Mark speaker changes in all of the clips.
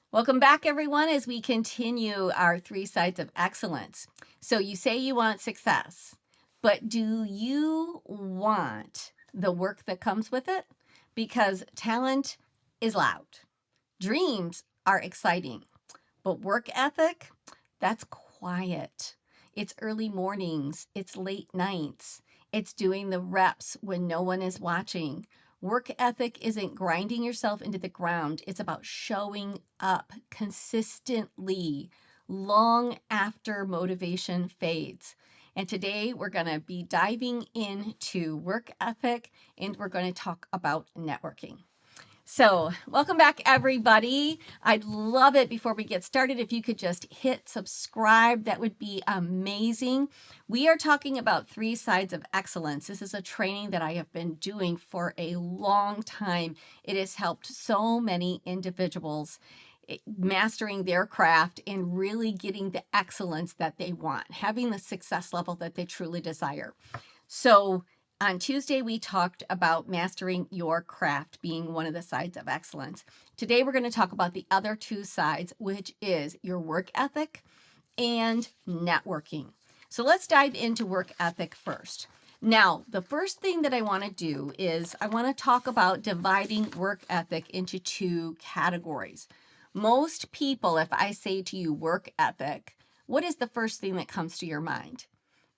Speaker 1: Welcome back, everyone, as we continue our 3 sides of excellence. So you say you want success, but do you want the work that comes with it? Because talent is loud. Dreams are exciting, but work ethic, that's quiet. It's early mornings, it's late nights, it's doing the reps when no one is watching. Work ethic isn't grinding yourself into the ground, it's about showing up consistently long after motivation fades. And today we're going to be diving into work ethic and we're going to talk about networking. So, welcome back, everybody. I'd love it before we get started if you could just hit subscribe. That would be amazing. We are talking about 3 sides of excellence. This is a training that I have been doing for a long time. It has helped so many individuals mastering their craft and really getting the excellence that they want, having the success level that they truly desire. So, on Tuesday, we talked about mastering your craft being one of the sides of excellence. Today, we're going to talk about the other 2 sides, which is your work ethic and networking. So let's dive into work ethic first. Now, the first thing that I want to do is I want to talk about dividing work ethic into 2 categories. Most people, if I say to you work ethic, what is the first thing that comes to your mind?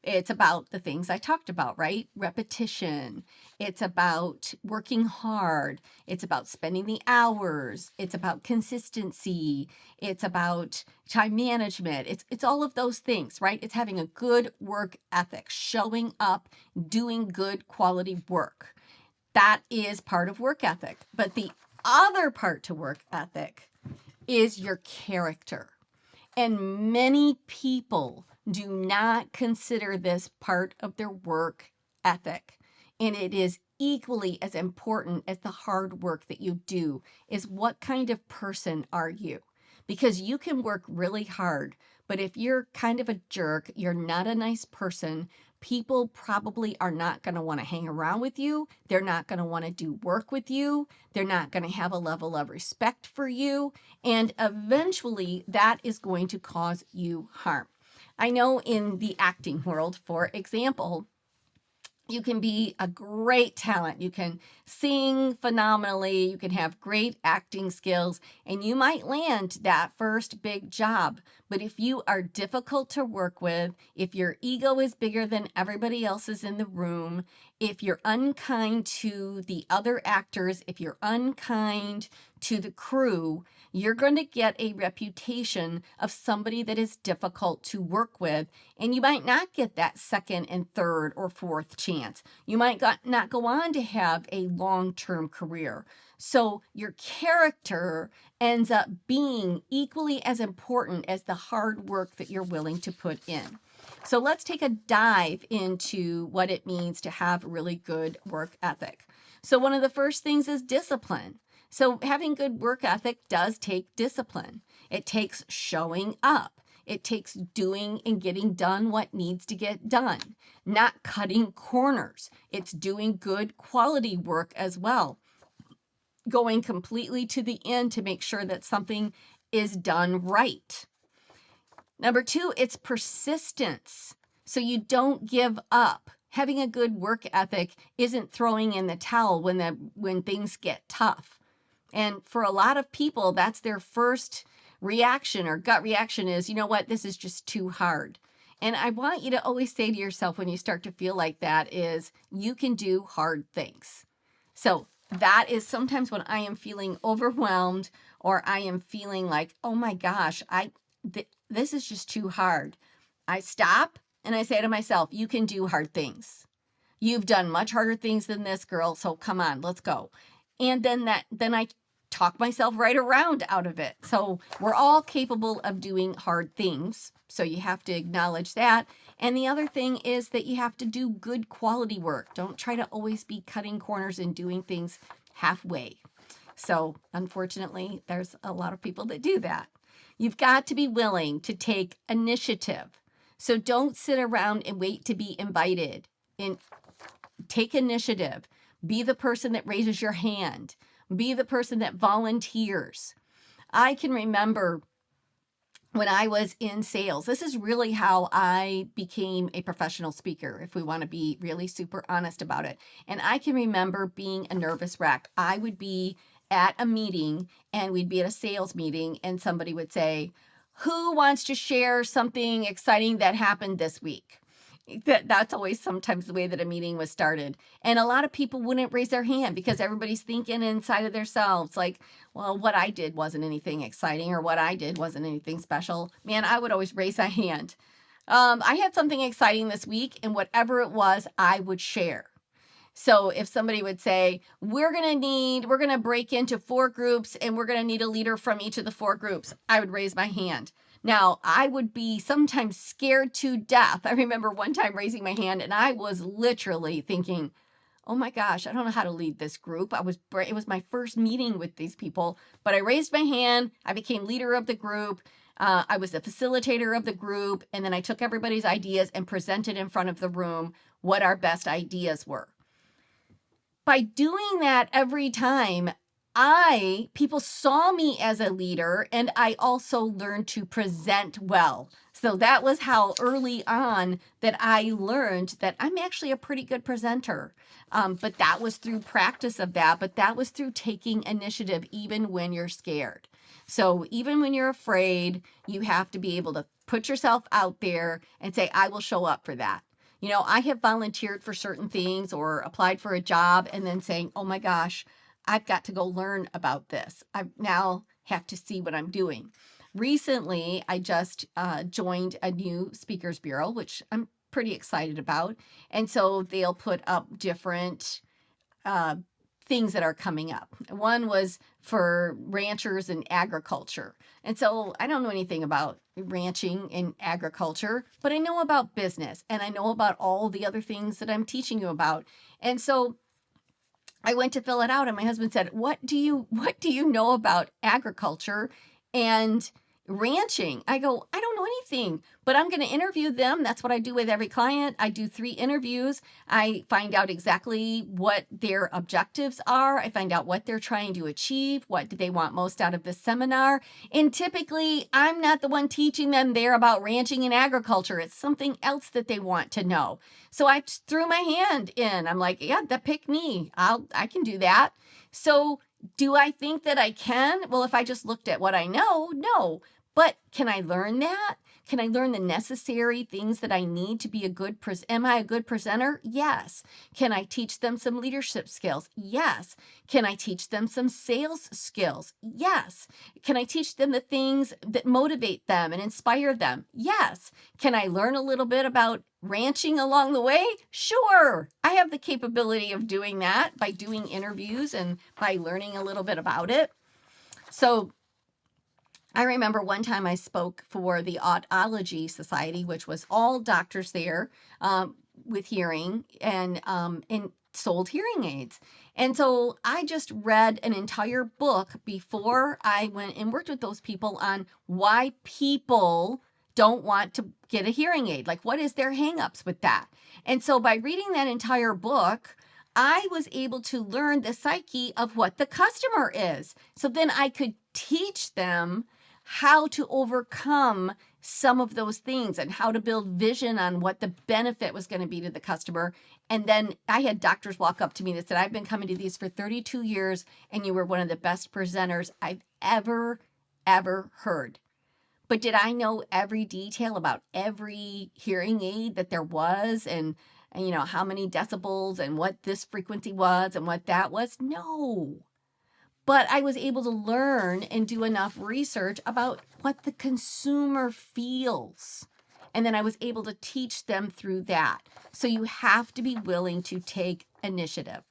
Speaker 1: It's about the things I talked about, right? Repetition. It's about working hard. It's about spending the hours. It's about consistency. It's about time management. It's all of those things, right? It's having a good work ethic, showing up, doing good quality work. That is part of work ethic. But the other part to work ethic is your character. And many people do not consider this part of their work ethic. And it is equally as important as the hard work that you do is what kind of person are you? Because you can work really hard, but if you're kind of a jerk, you're not a nice person, people probably are not going to want to hang around with you. They're not going to want to do work with you. They're not going to have a level of respect for you. And eventually that is going to cause you harm. I know in the acting world, for example, you can be a great talent. You can sing phenomenally. You can have great acting skills, and you might land that first big job. But if you are difficult to work with, if your ego is bigger than everybody else's in the room, if you're unkind to the other actors, if you're unkind to the crew, you're going to get a reputation of somebody that is difficult to work with, and you might not get that second and third or fourth chance. You might not go on to have a long-term career. So your character ends up being equally as important as the hard work that you're willing to put in. So let's take a dive into what it means to have really good work ethic. So one of the first things is discipline. So having good work ethic does take discipline. It takes showing up. It takes doing and getting done what needs to get done, not cutting corners. It's doing good quality work as well, going completely to the end to make sure that something is done right. Number 2, it's persistence. So you don't give up. Having a good work ethic isn't throwing in the towel when things get tough. And for a lot of people, that's their first reaction or gut reaction is, you know what, this is just too hard. And I want you to always say to yourself when you start to feel like that is, you can do hard things. So that is sometimes when I am feeling overwhelmed or I am feeling like, oh my gosh, this is just too hard. I stop and I say to myself, you can do hard things. You've done much harder things than this, girl. So come on, let's go. And then I talk myself right around out of it. So we're all capable of doing hard things. So you have to acknowledge that. And the other thing is that you have to do good quality work. Don't try to always be cutting corners and doing things halfway. So unfortunately, there's a lot of people that do that. You've got to be willing to take initiative. So don't sit around and wait to be invited. And take initiative. Be the person that raises your hand. Be the person that volunteers. I can remember when I was in sales, this is really how I became a professional speaker, if we want to be really super honest about it. And I can remember being a nervous wreck. I would be at a meeting and we'd be at a sales meeting and somebody would say, "Who wants to share something exciting that happened this week?" That's always sometimes the way that a meeting was started. And a lot of people wouldn't raise their hand because everybody's thinking inside of themselves, like, well, what I did wasn't anything exciting or what I did wasn't anything special. Man, I would always raise my hand. I had something exciting this week, and whatever it was, I would share. So if somebody would say, we're going to break into 4 groups and we're going to need a leader from each of the 4 groups, I would raise my hand. Now, I would be sometimes scared to death. I remember one time raising my hand and I was literally thinking, oh my gosh, I don't know how to lead this group. It was my first meeting with these people, but I raised my hand. I became leader of the group. I was the facilitator of the group. And then I took everybody's ideas and presented in front of the room what our best ideas were. By doing that every time, people saw me as a leader, and I also learned to present well. So that was how early on that I learned that I'm actually a pretty good presenter. But that was through practice of that, but that was through taking initiative even when you're scared. So even when you're afraid, you have to be able to put yourself out there and say, I will show up for that. I have volunteered for certain things or applied for a job and then saying, oh my gosh, I've got to go learn about this. I now have to see what I'm doing. Recently, I just joined a new speakers bureau, which I'm pretty excited about. And so they'll put up different things that are coming up. One was for ranchers and agriculture. And so I don't know anything about ranching and agriculture, but I know about business and I know about all the other things that I'm teaching you about. And so I went to fill it out and my husband said, what do you know about agriculture and ranching? I go, I don't know anything, but I'm going to interview them. That's what I do with every client. I do 3 interviews. I find out exactly what their objectives are. I find out what they're trying to achieve. What do they want most out of this seminar? And typically I'm not the one teaching them there about ranching and agriculture. It's something else that they want to know. So I threw my hand in. I'm like, yeah, that pick me. I can do that. So do I think that I can? Well, if I just looked at what I know, no. But can I learn that? Can I learn the necessary things that I need to be am I a good presenter? Yes. Can I teach them some leadership skills? Yes. Can I teach them some sales skills? Yes. Can I teach them the things that motivate them and inspire them? Yes. Can I learn a little bit about ranching along the way? Sure. I have the capability of doing that by doing interviews and by learning a little bit about it. So I remember one time I spoke for the Audiology Society, which was all doctors there with hearing and sold hearing aids. And so I just read an entire book before I went and worked with those people on why people don't want to get a hearing aid. Like, what is their hangups with that? And so by reading that entire book, I was able to learn the psyche of what the customer is. So then I could teach them how to overcome some of those things and how to build vision on what the benefit was going to be to the customer. And then I had doctors walk up to me that said, I've been coming to these for 32 years and you were one of the best presenters I've ever heard. But did I know every detail about every hearing aid that there was and how many decibels and what this frequency was and what that was? No. But I was able to learn and do enough research about what the consumer feels. And then I was able to teach them through that. So you have to be willing to take initiative.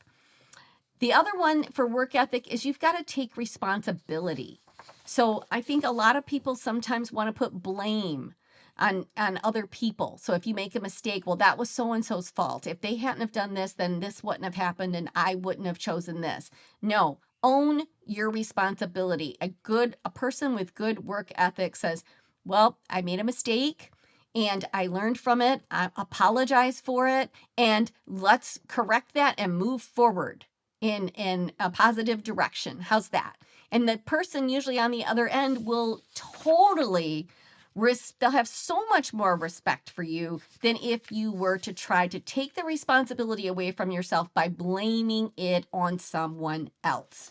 Speaker 1: The other one for work ethic is you've got to take responsibility. So I think a lot of people sometimes want to put blame on other people. So if you make a mistake, well, that was so-and-so's fault. If they hadn't have done this, then this wouldn't have happened and I wouldn't have chosen this. No, own your responsibility. A person with good work ethic says, well, I made a mistake and I learned from it. I apologize for it. And let's correct that and move forward in a positive direction. How's that? And the person usually on the other end will totally they'll have so much more respect for you than if you were to try to take the responsibility away from yourself by blaming it on someone else.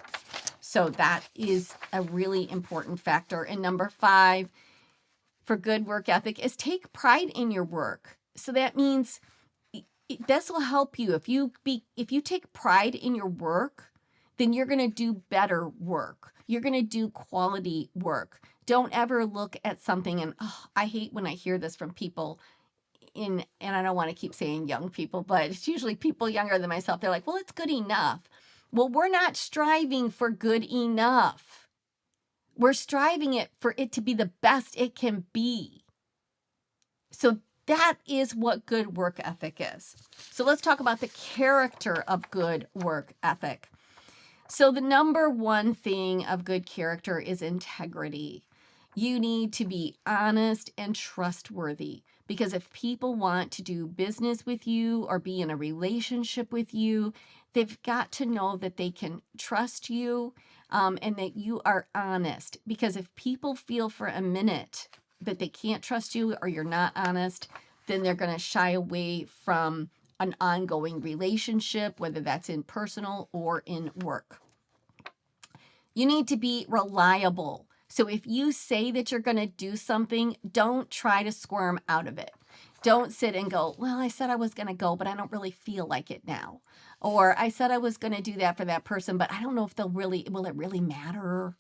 Speaker 1: So that is a really important factor. And number 5 for good work ethic is take pride in your work. So that means this will help you. If you take pride in your work, then you're going to do better work. You're going to do quality work. Don't ever look at something and I hate when I hear this from people and I don't want to keep saying young people, but it's usually people younger than myself. They're like, well, it's good enough. Well, we're not striving for good enough. We're striving for it to be the best it can be. So that is what good work ethic is. So let's talk about the character of good work ethic. So the number one thing of good character is integrity. You need to be honest and trustworthy, because if people want to do business with you or be in a relationship with you, they've got to know that they can trust you and that you are honest. Because if people feel for a minute that they can't trust you or you're not honest, then they're going to shy away from an ongoing relationship, whether that's in personal or in work. You need to be reliable. So if you say that you're going to do something, don't try to squirm out of it. Don't sit and go, well, I said I was going to go, but I don't really feel like it now. Or I said I was going to do that for that person, but I don't know if will it really matter?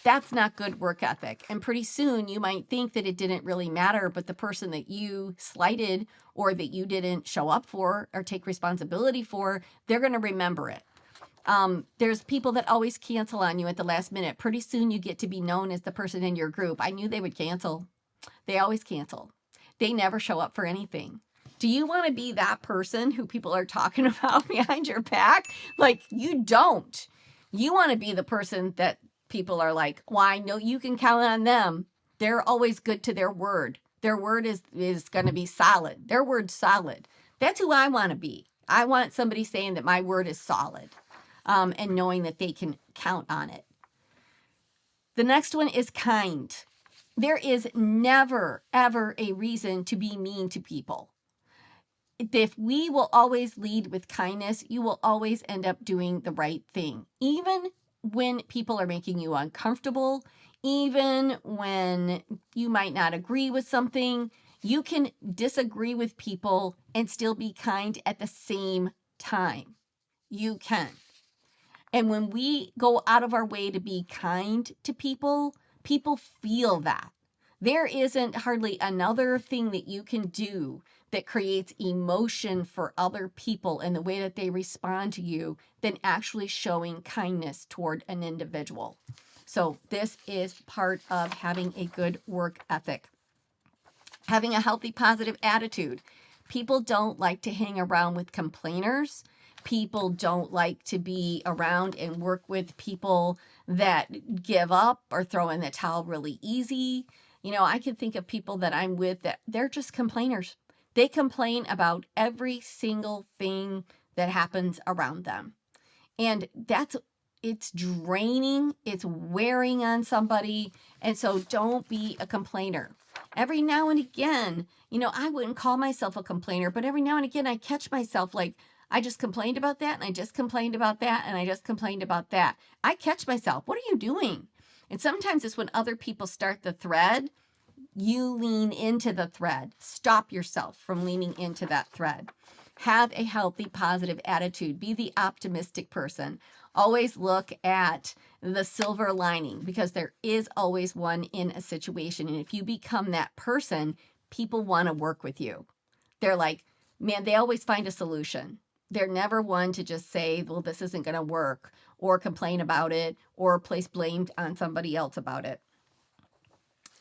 Speaker 1: That's not good work ethic. And pretty soon you might think that it didn't really matter, but the person that you slighted or that you didn't show up for or take responsibility for, they're going to remember it. There's people that always cancel on you at the last minute. Pretty soon you get to be known as the person in your group. I knew they would cancel. They always cancel. They never show up for anything. Do you want to be that person who people are talking about behind your back? Like, you don't. You want to be the person that people are like, well, I know you can count on them. They're always good to their word. Their word is going to be solid. Their word's solid. That's who I want to be. I want somebody saying that my word is solid and knowing that they can count on it. The next one is kind. There is never, ever a reason to be mean to people. If we will always lead with kindness, you will always end up doing the right thing. Even when people are making you uncomfortable, even when you might not agree with something, you can disagree with people and still be kind at the same time. You can. And when we go out of our way to be kind to people, people feel that. There isn't hardly another thing that you can do that creates emotion for other people in the way that they respond to you than actually showing kindness toward an individual. So this is part of having a good work ethic. Having a healthy, positive attitude. People don't like to hang around with complainers. People don't like to be around and work with people that give up or throw in the towel really easy. You know, I can think of people that I'm with that they're just complainers. They complain about every single thing that happens around them. And it's draining, it's wearing on somebody. And so don't be a complainer. Every now and again, you know, I wouldn't call myself a complainer, but every now and again I catch myself like, I just complained about that, and I just complained about that, and I just complained about that. I catch myself, what are you doing? And sometimes it's when other people start the thread, you lean into the thread. Stop yourself from leaning into that thread. Have a healthy, positive attitude. Be the optimistic person. Always look at the silver lining, because there is always one in a situation. And if you become that person, people want to work with you. They're like, man, they always find a solution. They're never one to just say, well, this isn't going to work, or complain about it, or place blame on somebody else about it.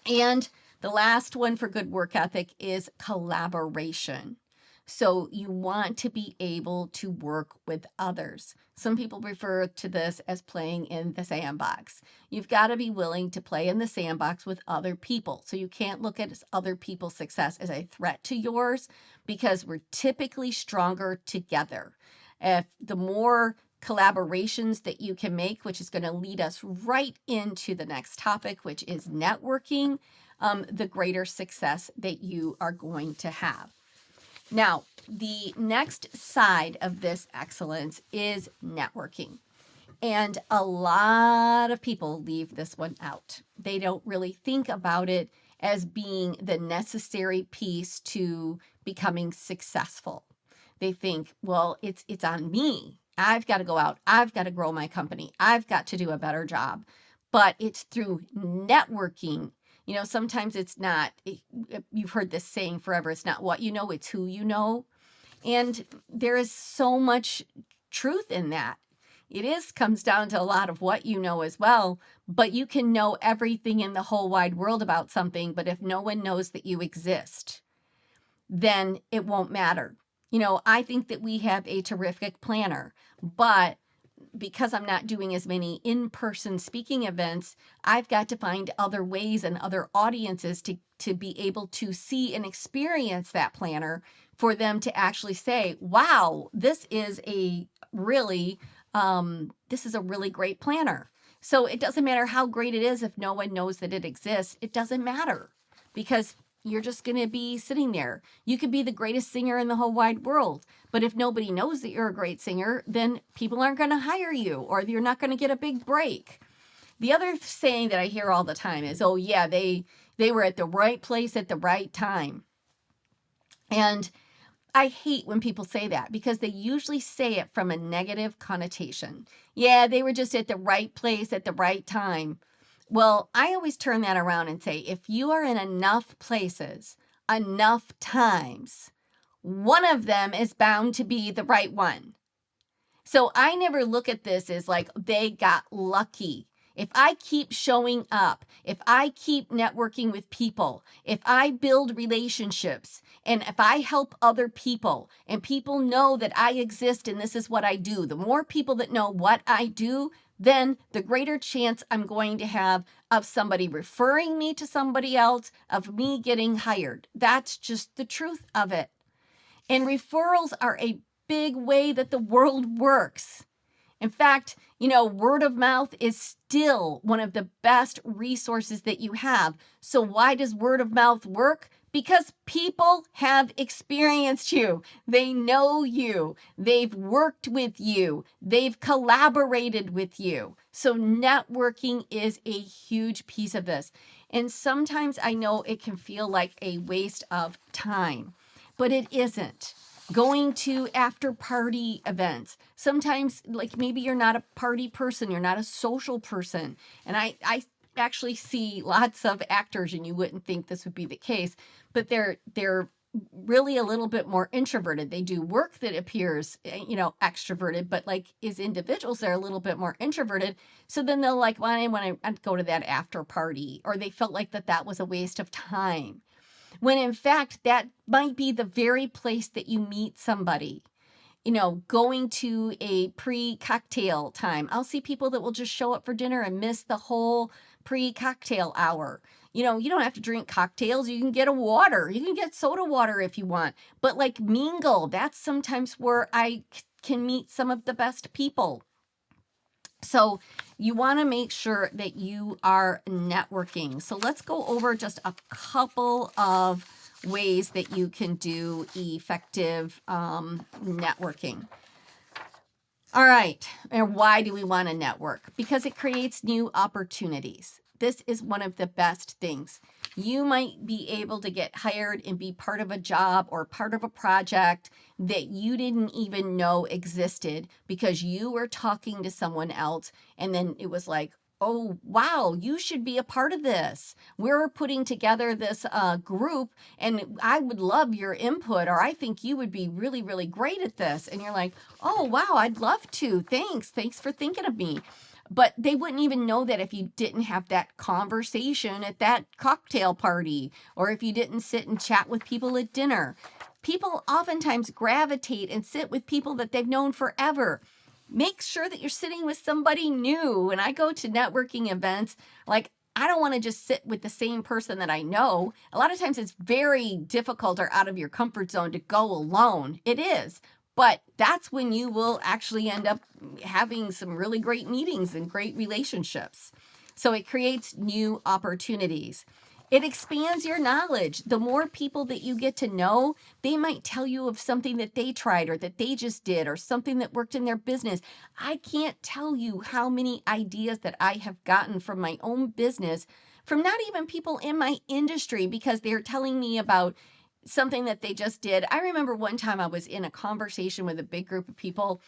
Speaker 1: And the last one for good work ethic is collaboration. So you want to be able to work with others. Some people refer to this as playing in the sandbox. You've got to be willing to play in the sandbox with other people. So you can't look at other people's success as a threat to yours, because we're typically stronger together. If the more collaborations that you can make, which is going to lead us right into the next topic, which is networking, the greater success that you are going to have. Now, the next side of this excellence is networking. And a lot of people leave this one out. They don't really think about it as being the necessary piece to becoming successful. They think, well, it's on me. I've got to go out. I've got to grow my company. I've got to do a better job. But it's through networking. Sometimes it's not, you've heard this saying forever, it's not what you know, it's who you know. And there is so much truth in that. It comes down to a lot of what you know as well, but you can know everything in the whole wide world about something, but if no one knows that you exist, then it won't matter. I think that we have a terrific planner, but because I'm not doing as many in-person speaking events, I've got to find other ways and other audiences to be able to see and experience that planner for them to actually say, wow, this is a really great planner. So it doesn't matter how great it is if no one knows that it exists. It doesn't matter because you're just going to be sitting there. You could be the greatest singer in the whole wide world, but if nobody knows that you're a great singer, then people aren't going to hire you or you're not going to get a big break. The other saying that I hear all the time is, oh yeah, they were at the right place at the right time. And I hate when people say that because they usually say it from a negative connotation. Yeah, they were just at the right place at the right time. Well, I always turn that around and say, if you are in enough places, enough times, one of them is bound to be the right one. So I never look at this as like they got lucky. If I keep showing up, if I keep networking with people, if I build relationships, and if I help other people and people know that I exist and this is what I do, the more people that know what I do, then the greater chance I'm going to have of somebody referring me to somebody else, of me getting hired. That's just the truth of it. And referrals are a big way that the world works. In fact, word of mouth is still one of the best resources that you have. So why does word of mouth work? Because people have experienced you. They know you. They've worked with you. They've collaborated with you. So networking is a huge piece of this. And sometimes I know it can feel like a waste of time, but it isn't. Going to after party events. Sometimes, like maybe you're not a party person, you're not a social person. And I actually see lots of actors, and you wouldn't think this would be the case, but they're really a little bit more introverted. They do work that appears, extroverted, but like as individuals, they're a little bit more introverted. So then they'll like, well, I want to go to that after party, or they felt like that was a waste of time. When in fact, that might be the very place that you meet somebody. Going to a pre-cocktail time. I'll see people that will just show up for dinner and miss the whole pre-cocktail hour. You don't have to drink cocktails. You can get a water. You can get soda water if you want. But like mingle, that's sometimes where I can meet some of the best people. So you want to make sure that you are networking. So let's go over just a couple of ways that you can do effective networking. All right. And why do we want to network? Because it creates new opportunities. This is one of the best things. You might be able to get hired and be part of a job or part of a project that you didn't even know existed because you were talking to someone else and then it was like, oh, wow, you should be a part of this. We're putting together this group and I would love your input, or I think you would be really, really great at this. And you're like, oh, wow, I'd love to. Thanks for thinking of me. But they wouldn't even know that if you didn't have that conversation at that cocktail party, or if you didn't sit and chat with people at dinner. People oftentimes gravitate and sit with people that they've known forever. Make sure that you're sitting with somebody new. When I go to networking events, like I don't want to just sit with the same person that I know. A lot of times it's very difficult or out of your comfort zone to go alone. It is. But that's when you will actually end up having some really great meetings and great relationships. So it creates new opportunities. It expands your knowledge. The more people that you get to know, they might tell you of something that they tried or that they just did or something that worked in their business. I can't tell you how many ideas that I have gotten from my own business, from not even people in my industry, because they're telling me about something that they just did. I remember one time I was in a conversation with a big group of people,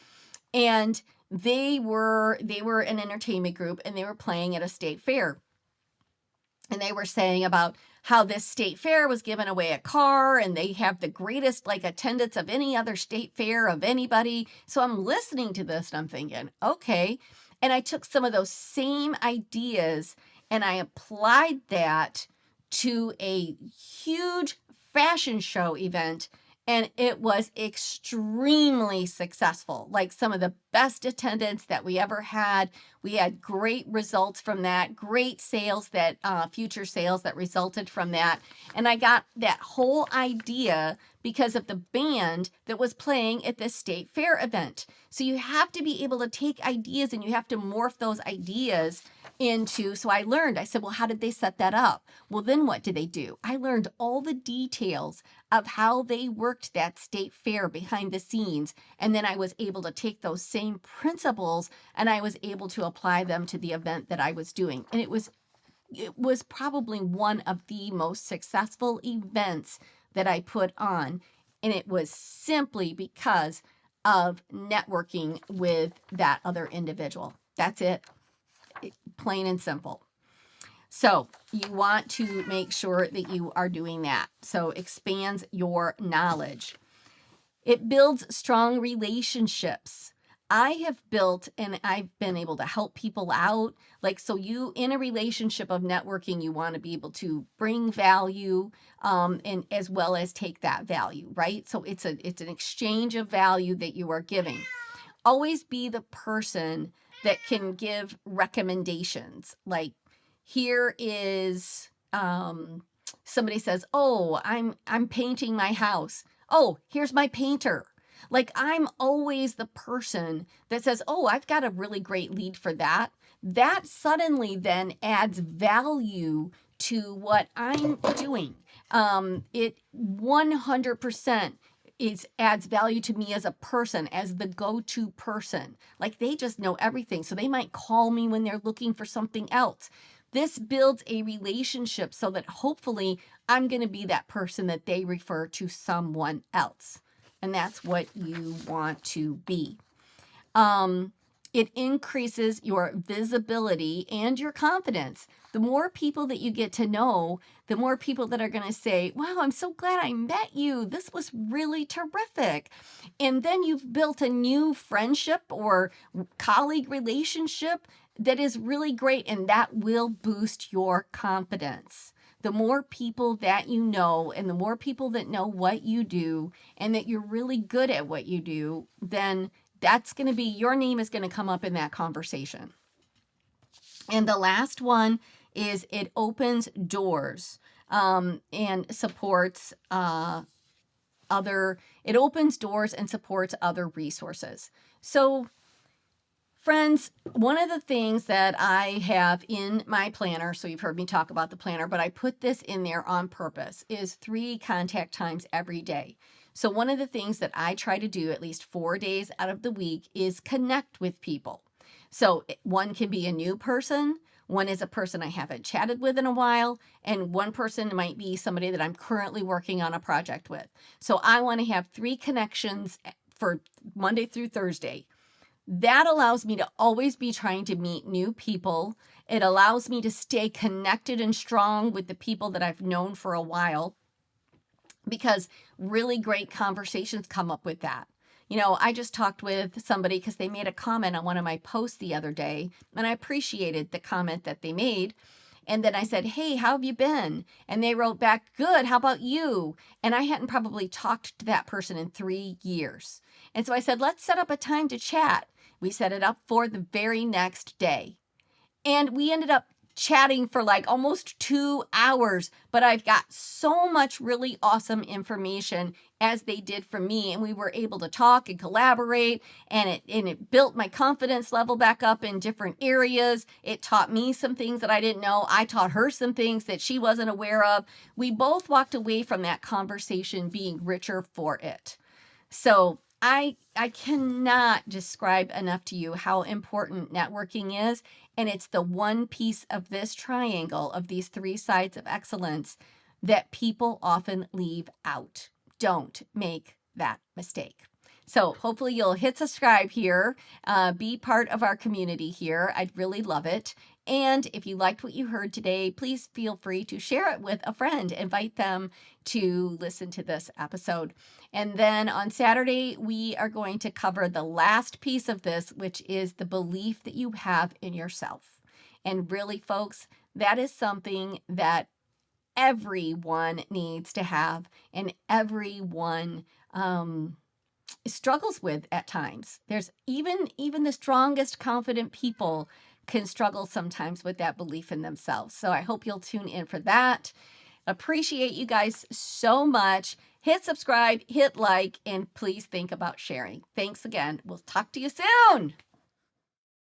Speaker 1: and they were an entertainment group, and they were playing at a state fair. And they were saying about how this state fair was giving away a car, and they have the greatest like attendance of any other state fair of anybody. So I'm listening to this and I'm thinking, okay. And I took some of those same ideas and I applied that to a huge fashion show event, and it was extremely successful. Like some of the best attendance that we ever had. We had great results from that, great sales that future sales that resulted from that. And I got that whole idea because of the band that was playing at this state fair event. So you have to be able to take ideas and you have to morph those ideas into. So I learned, I said, well, how did they set that up? Well, then what did they do? I learned all the details of how they worked that state fair behind the scenes. And then I was able to take those same principles and I was able to apply them to the event that I was doing. And it was probably one of the most successful events that I put on. And it was simply because of networking with that other individual. That's it. Plain and simple. So you want to make sure that you are doing that. So expands your knowledge. It builds strong relationships. I have built and I've been able to help people out. Like, so you in a relationship of networking, you want to be able to bring value and as well as take that value, right? So it's an exchange of value that you are giving. Always be the person that can give recommendations. Like, here is somebody says, oh, I'm painting my house. Oh, here's my painter. Like, I'm always the person that says, oh, I've got a really great lead for that. That suddenly then adds value to what I'm doing. It 100% adds value to me as a person, as the go-to person. Like, they just know everything. So they might call me when they're looking for something else. This builds a relationship so that hopefully I'm going to be that person that they refer to someone else. And that's what you want to be. It increases your visibility and your confidence. The more people that you get to know, the more people that are going to say, wow, I'm so glad I met you. This was really terrific. And then you've built a new friendship or colleague relationship that is really great, and that will boost your confidence. The more people that you know and the more people that know what you do and that you're really good at what you do, then that's going to be, your name is going to come up in that conversation. And the last one is it opens doors and supports it opens doors and supports other resources. So friends, one of the things that I have in my planner, so you've heard me talk about the planner, but I put this in there on purpose, is 3 contact times every day. So one of the things that I try to do at least 4 days out of the week is connect with people. So one can be a new person, one is a person I haven't chatted with in a while, and one person might be somebody that I'm currently working on a project with. So I want to have 3 connections for Monday through Thursday. That allows me to always be trying to meet new people. It allows me to stay connected and strong with the people that I've known for a while, because really great conversations come up with that. You know, I just talked with somebody because they made a comment on one of my posts the other day, and I appreciated the comment that they made. And then I said, hey, how have you been? And they wrote back, good, how about you? And I hadn't probably talked to that person in 3 years. And so I said, let's set up a time to chat. We set it up for the very next day. And we ended up chatting for like almost 2 hours, but I've got so much really awesome information as they did for me. And we were able to talk and collaborate, and it built my confidence level back up in different areas. It taught me some things that I didn't know. I taught her some things that she wasn't aware of. We both walked away from that conversation being richer for it. So I cannot describe enough to you how important networking is. And it's the one piece of this triangle of these three sides of excellence that people often leave out. Don't make that mistake. So hopefully you'll hit subscribe here, be part of our community here. I'd really love it. And if you liked what you heard today, please feel free to share it with a friend. Invite them to listen to this episode. And then on Saturday, we are going to cover the last piece of this, which is the belief that you have in yourself. And really, folks, that is something that everyone needs to have, and everyone struggles with at times. There's even the strongest confident people can struggle sometimes with that belief in themselves. So I hope you'll tune in for that. Appreciate you guys so much. Hit subscribe, hit like, and please think about sharing. Thanks again. We'll talk to you soon.